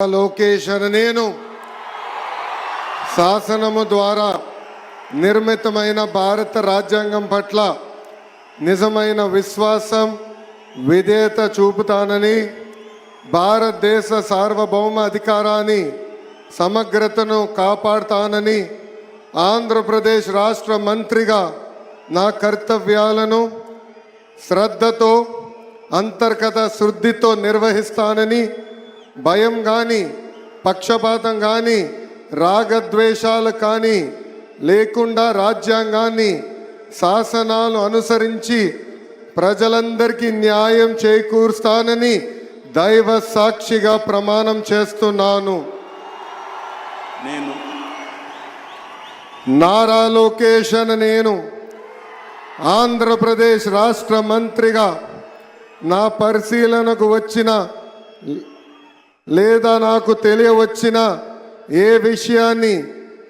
లోకేష్ అనే నేను శాసనము ద్వారా నిర్మితమైన భారత రాజ్యాంగం పట్ల నిజమైన విశ్వాసం విధేయత చూపుతానని, భారతదేశ సార్వభౌమ అధికారాన్ని సమగ్రతను కాపాడుతానని, ఆంధ్రప్రదేశ్ రాష్ట్ర మంత్రిగా నా కర్తవ్యాలను శ్రద్ధతో అంతర్గత శుద్ధితో నిర్వహిస్తానని, భయం కానీ పక్షపాతం కానీ రాగద్వేషాలు కానీ లేకుండా రాజ్యాంగాన్ని శాసనాలు అనుసరించి ప్రజలందరికీ న్యాయం చేకూరుస్తానని దైవ సాక్షిగా ప్రమాణం చేస్తున్నాను. నేను నారా లోకేష్ అనే నేను ఆంధ్రప్రదేశ్ రాష్ట్ర మంత్రిగా నా పరిశీలనకు వచ్చిన లేదా నాకు తెలియవచ్చిన ఏ విషయాన్ని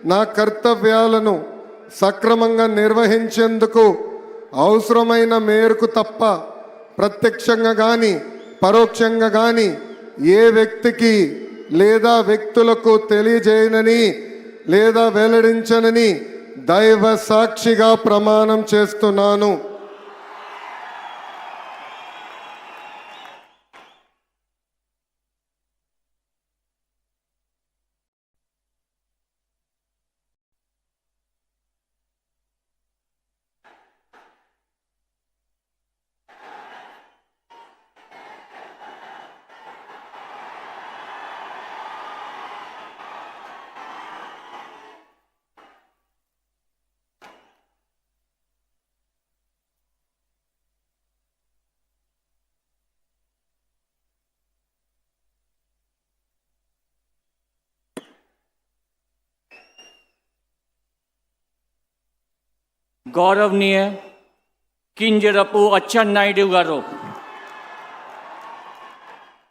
నా కర్తవ్యాలను సక్రమంగా నిర్వహించేందుకు అవసరమైన మేరకు తప్ప ప్రత్యక్షంగా కానీ పరోక్షంగా కానీ ఏ వ్యక్తికి లేదా వ్యక్తులకు తెలియజేయనని లేదా వెల్లడించనని దైవ సాక్షిగా ప్రమాణం చేస్తున్నాను. గౌరవనీయ కింజరపు అచ్చెన్నాయుడు గారు